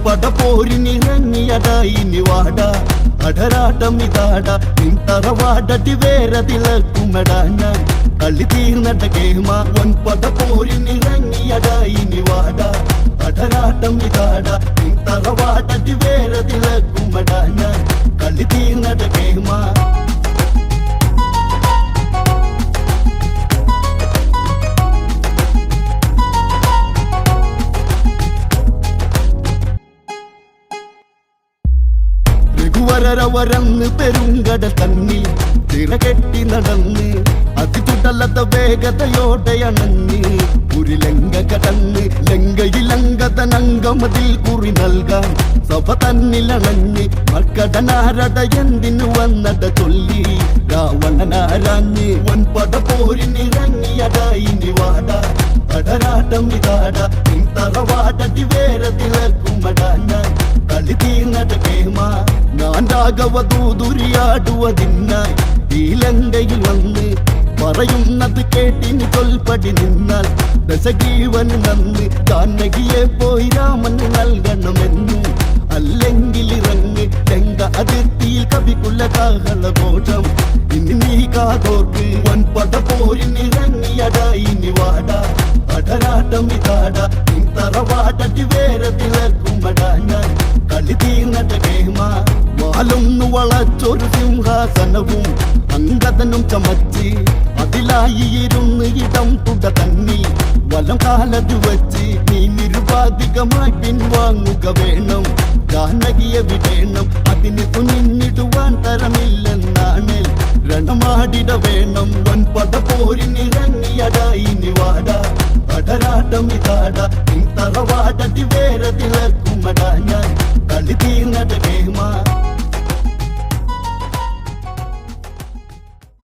വൻപട പോരിനിറങ്ങിയടാ ഇനി വാടാ അടരാട്ടം ഇതാടാ നിന്തറവാടടി വേറെ തിളക്കുമടാ ഞാൻ കളി തീർന്നട കേമ വൻപട പോരിനിറങ്ങിയടാ ഇനി വാടാ അടരാട്ടം ഇതാടാ നിന്തറവാടടി വേറെ തിളക്കുമടാ ഞാൻ കളി തീർന്നട കേമ വരവരന്ന് പെരുങ്കട തന്നിൽ തിരകെട്ടി നടന്ന് അതിതുടലത വേഗതയോടെ അണഞ്ഞ് ഒരു ലങ്ക കടന്ന് ലങ്കയിലങ്കതനങ്കമതിൽ കുറി നൽകാൻ സഭ തന്നിലണഞ്ഞ് മക്കടനാരട എന്തിനു വന്നട ചൊല്ലി രാവണനാരാഞ്ഞ് വൻപട പോരിനിറങ്ങിയടാ ഇനി വാടാ അടരാട്ടം ഇതാടാ നിന്തറവാടടി വേറെ തിളക്കുമടാ ഞാൻ കളി തീർന്നട കേമ ഞാൻ രാഘവദൂതുരിയാടുവതിനായി ഈ ലങ്കയിൽ വന്ന് പറയുന്നത് കേട്ടിന് കൊൽപ്പടി നിന്നാൽ ദശജീവന് നന്ന് ജാനകിയെ പോയി രാമന് നൽകണമെന്നു അല്ലെങ്കിൽ ഇറങ്ങ് ലങ്ക അതിർത്തിയിൽ കവിക്കുള്ള കാഹളഘോഷം ഇനി നീ കാതോർക്ക് വൻപട പോരിനിറങ്ങിയടാ ഇനി വാടാ അടരാട്ടം ഇതാടാ നിന്തറവാടടി വേറെ തിളക്കുമടാ ഞാൻ കളി തീർന്നട കേമ വാലൊന്നു വളച്ചൊരു സിംഹാസനവും അങ്കദനും ചമച്ച് അതിലായി ഇരുന്ന് ഇടം തുട തന്നിൽ വലം കാലത് വച്ച് നീ നിരുപാധികമായി പിൻവാങ്ങുക വേണം ജാനകിയെ വിടേണം അതിന് തുനിഞ്ഞിടുവാൻ തരമില്ലെന്നാണ് രണമാടിട വേണം വൻപട പോരിനിറങ്ങിയടാ ഇനി വാടാ അടരാട്ടം ഇതാടാ നിന്തറവാടടി വേറെ തിളക്കുമടാ ഞാൻ